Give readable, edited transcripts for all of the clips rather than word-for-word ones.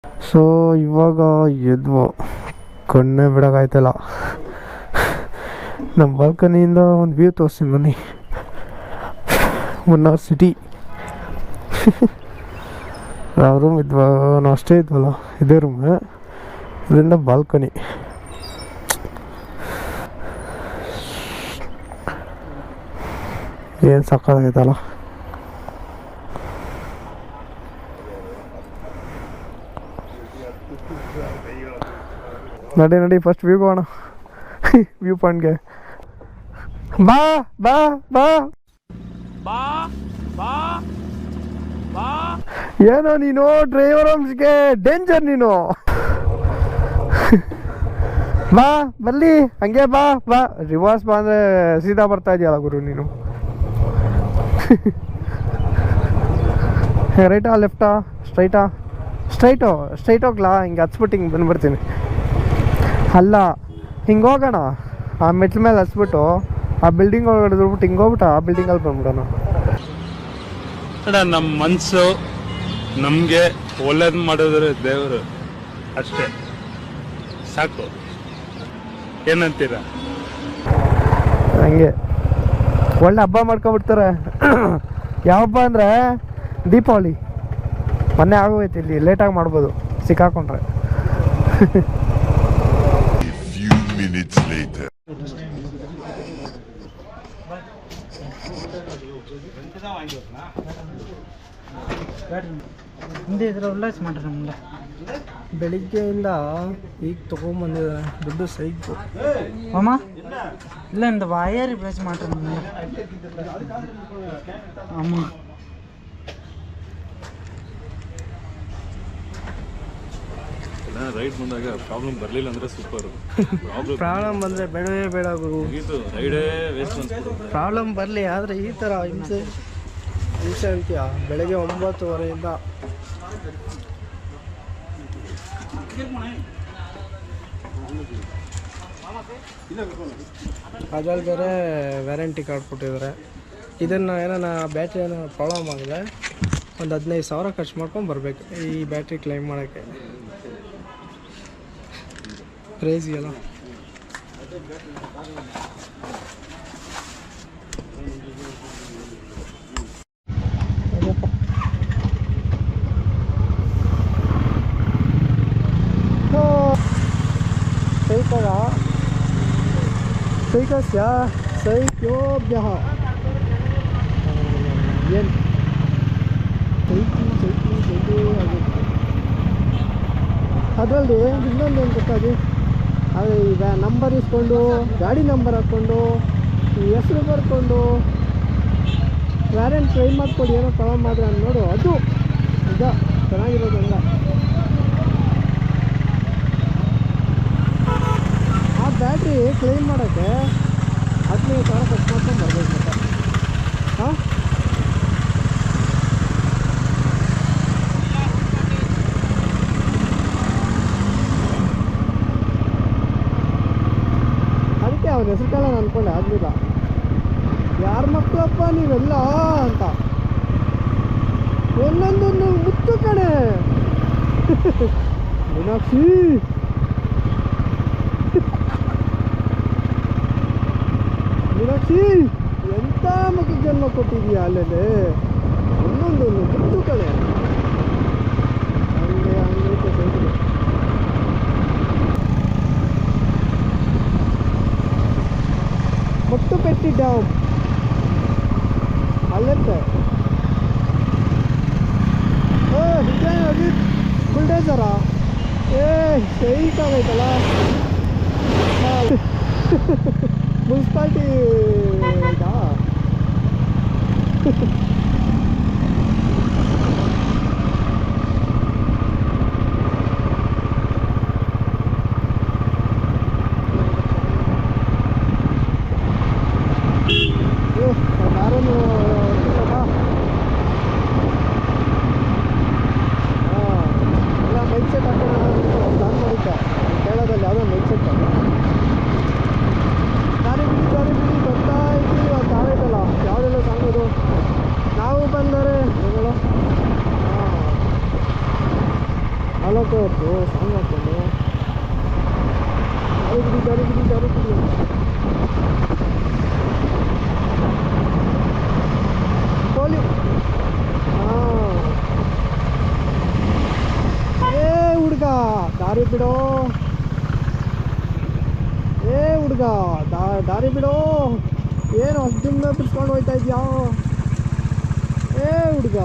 So ಇವಾಗ ಎದ್ವು, ಕಣ್ಣೇ ಬಿಡೋಕ್ಕಾಯ್ತಲ್ಲ. ನಮ್ಮ ಬಾಲ್ಕನಿಯಿಂದ ಒಂದು ವ್ಯೂ ತೋರಿಸ್ತೀನಿ ಬನ್ನಿ. ಮುನ್ನಾರ್ ಸಿಟಿ. ನಾವು ರೂಮ್ ಇದ್ವಾ, ನಾವು ಅಷ್ಟೇ ಇದ್ವಲ್ಲ, ಇದೇ ರೂಮ್. ಇದರಿಂದ ಬಾಲ್ಕನಿ. ಏನು ಸಕ್ಕತ್ತಾಗೈತಲ್ಲ. ನಡಿ ಫಸ್ಟ್ ವ್ಯೂಗೆ ಹೋಗೋಣ. ವ್ಯೂ ಪಾಯಿಂಟ್ಗೆ ಬಾ ಬಾ ಬಾ ಬಾ ಬಾ ಬಾ. ಏನೋ ನೀನು ಡ್ರೈವರ್ ಅಂಶಕ್ಕೆ ಡೇಂಜರ್ ನೀನು. ಬಾ ಬಲ್ಲಿ ಹಂಗೆ ಬಾ ಬಾ. ರಿವರ್ಸ್ ಬಾ ಅಂದರೆ ಸೀದಾ ಬರ್ತಾ ಇದೆಯಲ್ಲ ಗುರು ನೀನು. ರೈಟಾ ಲೆಫ್ಟಾ ಸ್ಟ್ರೈಟ್ ಹೋಗ್ಲಾ? ಹಿಂಗೆ ಹಚ್ಬಿಟ್ಟು ಹಿಂಗೆ ಬಂದ್ಬಿಡ್ತೀನಿ. ಅಲ್ಲ ಹಿಂಗೆ ಹೋಗೋಣ, ಆ ಮೆಟ್ಲ ಮೇಲೆ ಹಚ್ಬಿಟ್ಟು ಆ ಬಿಲ್ಡಿಂಗ್ ಒಳಗಡೆ ದುಡ್ಬಿಟ್ಟು ಹಿಂಗೆ ಹೋಗ್ಬಿಟ್ಟು ಆ ಬಿಲ್ಡಿಂಗಲ್ಲಿ ಬಂದ್ಬಿಡೋಣ. ನಮ್ಮ ಮನಸ್ಸು ನಮಗೆ ಒಳ್ಳೇದು ಮಾಡಿದ್ರೆ ದೇವರು ಅಷ್ಟೇ ಸಾಕು. ಏನಂತೀರ? ಹಂಗೆ ಒಳ್ಳೆ ಹಬ್ಬ ಮಾಡ್ಕೊಬಿಡ್ತಾರೆ. ಯಾವ ಹಬ್ಬ ಅಂದರೆ ದೀಪಾವಳಿ. ಮೊನ್ನೆ ಆಗೋಯ್ತು, ಇಲ್ಲಿ ಲೇಟಾಗಿ ಮಾಡ್ಬೋದು ಸಿಕ್ಕಾಕೊಂಡ್ರೆ. ಬೆಳಿಗ್ಗೆಯಿಂದ ಈಗ ತೊಗೊಂಬಂದಿದ್ದಾರೆ ದುಡ್ಡು ಸೈಜು. ಅಮ್ಮ ಇಲ್ಲ இந்த வயர் ரிப்ளேஸ் மாட்டேன் அம்மா. ರೈಡ್ ಬಂದಾಗ ಪ್ರಾಬ್ಲಮ್ ಬರಲಿಲ್ಲ ಅಂದರೆ ಸೂಪರ್. ಪ್ರಾಬ್ಲಮ್ ಬಂದರೆ ಬೇಡವೇ ಬೇಡ ಗುರು, ರೈಡೇ ವೇಸ್ಟ್ ಅನ್ಸ್ಬಿಡು. ಪ್ರಾಬ್ಲಮ್ ಬರಲಿ, ಆದರೆ ಈ ಥರ ಹಿಂಸೆ ಅಂತೀಯ. ಬೆಳಗ್ಗೆ 9:30 ಅದ್ರಲ್ಲಿ ಬೇರೆ ವ್ಯಾರಂಟಿ ಕಾರ್ಡ್ ಕೊಟ್ಟಿದ್ದಾರೆ. ಇದನ್ನು ಏನಾನ ಬ್ಯಾಟ್ರಿ ಏನೋ ಪ್ರಾಬ್ಲಮ್ ಆಗಿದೆ, ಒಂದು 15,000 ಖರ್ಚು ಮಾಡ್ಕೊಂಡು ಬರಬೇಕು ಈ ಬ್ಯಾಟ್ರಿ ಕ್ಲೈಮ್ ಮಾಡೋಕ್ಕೆ. ಕ್ರೇಜಿ ಅಲ್ಲ. ಸೈಕಸ್ಯ ಸೈಕ್ಯೋಭ್ಯಃ ಏನು ಸೈಕು ಆಗುತ್ತೆ. ಅದರಲ್ಲಿ ಇನ್ನೊಂದು ಏನು ಗೊತ್ತಾಗಿ, ಅದು ಈಗ ನಂಬರ್ ಇಸ್ಕೊಂಡು ಗಾಡಿ ನಂಬರ್ ಹಾಕ್ಕೊಂಡು ಹೆಸರು ಬರ್ಕೊಂಡು ವ್ಯಾರೆಂಟ್ ಟ್ರೈ ಮಾಡ್ಕೊಂಡು ಏನೋ ಪ್ರಾಬ್ಲಮ್ ಆದರೆ ಅಂತ ನೋಡು, ಅದು ನಿಜ ಚೆನ್ನಾಗಿರೋದಲ್ಲ. ಆ ಬ್ಯಾಟ್ರಿ ಕ್ಲೈಮ್ ಮಾಡೋಕ್ಕೆ 15,000 ಖರ್ಚು ಮಾಡ್ಕೊಂಡು ಬರಬೇಕು. ಹಾಂ, ಅದಕ್ಕೆ ಅವ್ರ ಹೆಸರು ಕಾಲ ಅಂದ್ಕೊಂಡೆ, ಆಗಲಿಲ್ಲ. ಯಾರ ಮಕ್ಕಳಪ್ಪ ನೀವೆಲ್ಲ ಅಂತ. ಒಂದೊಂದೊಂದು ಮುತ್ತು ಕಣೆ ಮೀನಾಕ್ಷಿ. ಮೀನಾಕ್ಷಿ ಎಂಥ ಮಕ್ಕಳು ಜನ್ಮ ಕೊಟ್ಟಿದೀಯ ಅಲ್ಲೇ. ಒಂದೊಂದೊಂದು ಮುತ್ತು ಕಣೆ. ಹಂಗೆ ಹಂಗೈತೆ ಸೈಕಲ್. ಮುಟ್ಟುಪೆಟ್ಟಿ ಡ್ಯಾಮ್ ಅಲ್ಲಂತೆ. ಅಜಿತ್ ಬುಲ್ಡೇಸರಾ? ಸೈಕ್ ಆಗೈತಲ್ಲ. ಮುನ್ಸಿಪಾಲ್ಟಿ ಇದಾ? ಹೊತ್ತು ಸಾಂಗ್ ಹಾಕ್ಕೊಂಡು ಜಾರುಗುಡಿ ಕೋಲಿ. ಹಾಂ ಏ ಹುಡುಗ ದಾರಿ ಬಿಡೋ, ಏ ಹುಡುಗ ದಾರಿ ಬಿಡೋ, ಏನು ಅರ್ಜುನ ಬಿಡ್ಸ್ಕೊಂಡು ಹೋಯ್ತಾ ಇದ್ಯಾ ಏ ಹುಡುಗ.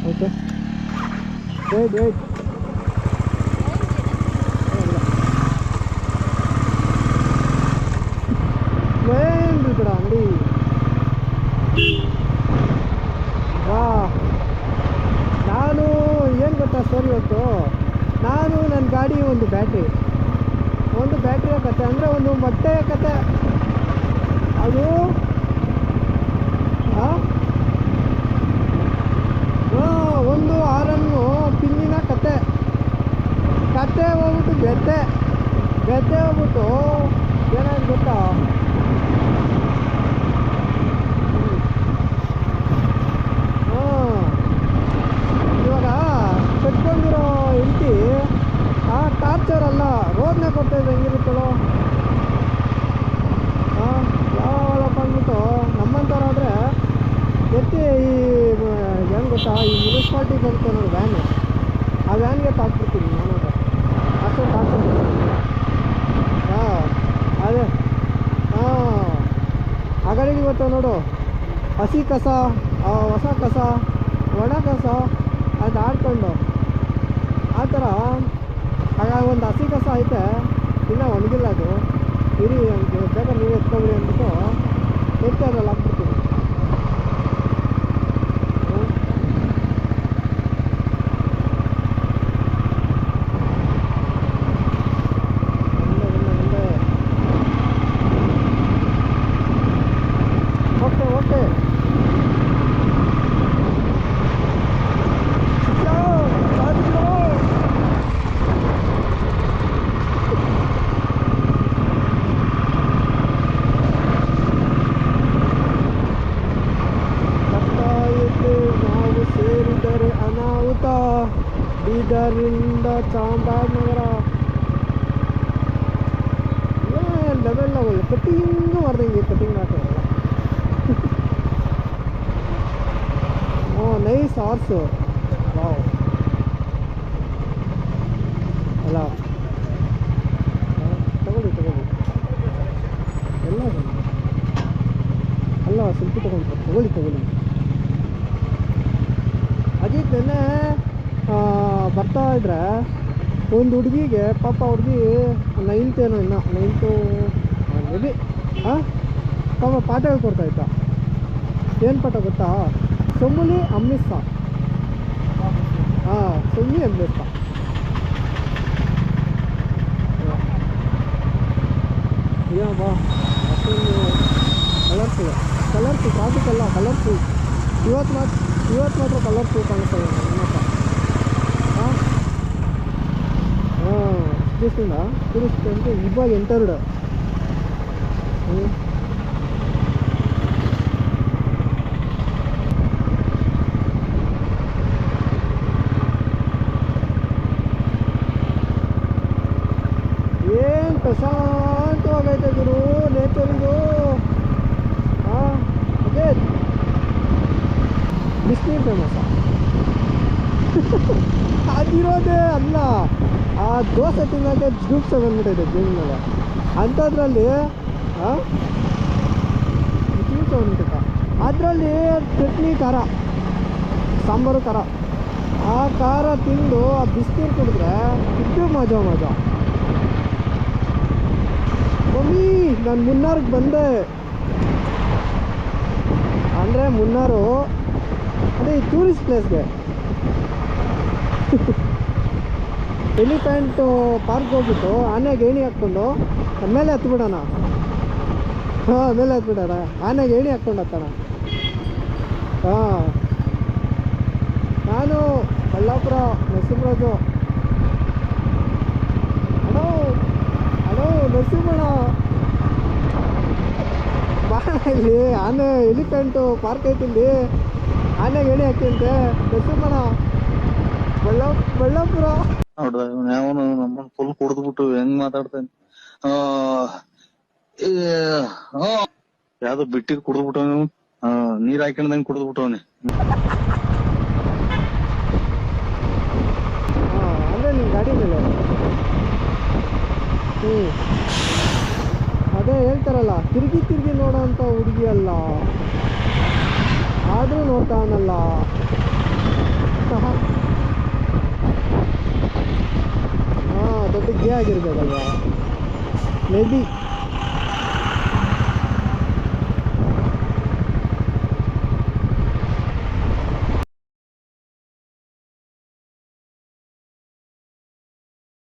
ಓಕೆ ವೇಟ್ ಏನು ಬಿಡ ಅಂಗಡಿ ವಾ. ನಾನು ಏನು ಗೊತ್ತಾ ಸ್ಟೋರಿ ಇವತ್ತು, ನಾನು ನನ್ನ ಗಾಡಿ ಒಂದು ಬ್ಯಾಟ್ರಿಯ ಕತೆ ಅಂದರೆ ಒಂದು ಮೊಟ್ಟೆಯ ಕತೆ. ಅದು ಒಂದು ಆರನ್ನು ಪಿನ್ನಿನ ಕತೆ ಹೋಗ್ಬಿಟ್ಟು ಬೆತ್ತೆ ಹೋಗ್ಬಿಟ್ಟು ಏನಾಯ್ತು ಗೊತ್ತಾ, ಇವಾಗ ಕಟ್ಕೊಂಡಿರೋ ಹೆಂಡತಿ ಟಾರ್ಚರ್ ಅಲ್ಲ ರೋದನೆ ಕೊಡ್ತಾಯಿದ್ದು ಹೆಂಗಿರುತ್ತಲ್ಲೋ. ಯಾವಪ್ಪ ಅಂದ್ಬಿಟ್ಟು ನಮ್ಮಂಥವ್ರಾದರೆ ಎತ್ತಿ ಈ ಏನು ಗೊತ್ತಾ, ಈ ಮುನ್ಸಿಪಾಲ್ಟಿ ಬಂತು ನೋಡಿ ವ್ಯಾನು, ಆ ವ್ಯಾನ್ಗೆ ತಾಕ್ಬಿಡ್ತೀನಿ ನಾನು. ಅಷ್ಟೊಂದು ಟಾರ್ಚರ್. ಅದೇ ಆ ಗಾಡಿಗೆ ಇವತ್ತು ನೋಡು, ಹಸಿ ಕಸ, ಹೊಸ ಕಸ, ಒಣ ಕಸ ಅದು ಆಡ್ಕೊಂಡು ಆ ಥರ. ಆಗ ಒಂದು ಹಸಿ ಕಸ ಐತೆ, ಇನ್ನೂ ಒಣಗಿಲ್ಲ ಅದು, ಇರಿ ಬೇಗ ನೀವು ಎತ್ಕೊಬಿಡಿ ಅಂದ್ಬಿಟ್ಟು ಎತ್ತಿ ಅದ್ರಲ್ಲಿ ಹಾಕ್ಬಿಡ್ತೀನಿ. ಓಕೆ ನಾವು ಸೇರಿದರೆ ಅನಾಹುತ, ಬೀದರಿಂದ ಚಾಮರಾಜನಗರ. ಲೆವೆಲ್ ಕಟಿಂಗ್ ಮಾಡ್ದಂಗೆ ಕಟಿಂಗ್ ಹಾಕೋಲ್ಲ. ನೈಸ್ ಹಾರ್ಸು, ವಾವ್ ಅಲ್ಲ. ತಗೊಳ್ಳಿ ಎಲ್ಲ ಅಲ್ಲ, ಸ್ವಲ್ಪ ತಗೊಳ್ಳಿ. ಅಜಿತ್ ನೆನ್ನೆ ಬರ್ತಾ ಇದ್ರೆ ಒಂದು ಹುಡುಗಿಗೆ, ಪಾಪ ಹುಡುಗಿ 9th ಏನೋ, ಇನ್ನು 9th ಮೇ ಬಿ, ಪಾಪ ಪಾಠ ಹೇಳ್ಕೊಡ್ತಾ ಇದ್ದ. ಏನು ಪಾಠ ಗೊತ್ತಾ, ಸೊಮ್ಮುಲಿ ಅಮ್ಮಿಸ್ತ. ಸೊಮ್ಮಿ ಅಮ್ಮಿಸ್ತ. ಬಾ ಅಷ್ಟೊಂದು ಕಲರ್ಫುಲ್ ಟ್ರಾಫಿಕ್ ಎಲ್ಲ ಕಲರ್ಫುಲ್. ಇವತ್ತು ಮಾತ್ರ ಕಲರ್ಫುಲ್ ಕಾಣಿಸ್ತಾ ಇದೆ ನನ್ನಪ್ಪ. ದಿವಸದಿಂದ ಟೂರಿಸ್ಟ್ ಅಂತ ಇವಾಗ ಎಂಟರ್ಡ್. ಏನು ಪ್ರಶಾಂತವಾಗೈತೆ ಗುರು, ನೇಚರ್ ಇದು. ಅದೇ ಬಿಸಿನೀರು ಫೇಮಸ್ ಅದಿರೋದೇ ಅಲ್ಲ, ಆ ದೋಸೆ ತಿನ್ನೋಕ್ಕೆ ಜೂಪ್ಸೆ ಬಂದ್ಬಿಟ್ಟಿದೆ ಜೀವನದಾಗ. ಅಂಥದ್ರಲ್ಲಿ ಜೂಪ್ಸೆ ಬಂದ್ಬಿಟ್ಟಿದ್ದ, ಅದರಲ್ಲಿ ಚಟ್ನಿ ಖಾರ, ಸಾಂಬಾರು ಖಾರ, ಆ ಖಾರ ತಿಂದು ಆ ಬಿಸಿನೀರು ಕುಡಿದ್ರೆ ಇದು ಮಜಾ. ಮಮ್ಮಿ ನಾನು ಮುನ್ನಾರ್ಗೆ ಬಂದೆ ಅಂದರೆ, ಮುನ್ನಾರು ಅದೇ ಈ ಟೂರಿಸ್ಟ್ ಪ್ಲೇಸ್ಗೆ ಎಲಿಫೆಂಟ್ ಪಾರ್ಕ್ ಹೋಗ್ಬಿಟ್ಟು ಆನೆಗೆ ಏಣಿ ಹಾಕ್ಕೊಂಡು ಮೇಲೆ ಹತ್ಬಿಡೋಣ. ಮೇಲೆ ಹತ್ಬಿಡೋಣ, ಆನೆಗೆ ಏಣಿ ಹಾಕ್ಕೊಂಡು ಹತ್ತೋಣ. ನಾನು ಬಳ್ಳಾಪುರ ನರಸಿಂಹರಾಜು. ಹಲೋ ನರಸಿಂಹಣ್ಣ ಬಾಣ ಇಲ್ಲಿ ಆನೆ ಎಲಿಫೆಂಟು ಪಾರ್ಕ್ ಐತಿ ಇಲ್ಲಿ. ಆನೆಗೆ ಎಣಿ ಹಾಕಿಂತೆ ಬಸಮ್ಮನ ಬಳ್ಳಾಪುರ. ನೋಡ್ದ ಅವನು ನಮ್ಮನ್ನ ಫುಲ್ ಕುಡಿದ್ಬಿಟ್ಟು ಹೆಂಗ್ ಮಾತಾಡ್ತಾನೆ. ಯಾವ್ದೋ ಬಿಟ್ಟಿದ್ ಕುಡಿದ್ಬಿಟ್ಟವನು, ನೀರ್ ಹಾಕೊಂಡಂಗ್ ಕುಡಿದ್ಬಿಟ್ಟವನಿ. ಅಂದ್ರೆ ನಿನ್ ಗಾಡಿ ಮೇಲೆ ಅದೇ ಹೇಳ್ತಾರಲ್ಲ, ತಿರುಗಿ ತಿರುಗಿ ನೋಡೋ ಅಂತ ಹುಡುಗಿ ಅಲ್ಲ, ಆದ್ರೂ ನೋಡ್ತಾವನಲ್ಲ. ದೊಡ್ಡ ಗೇ ಆಗಿರ್ಬೇಕಲ್ವಾ ಮೇ ಬಿ.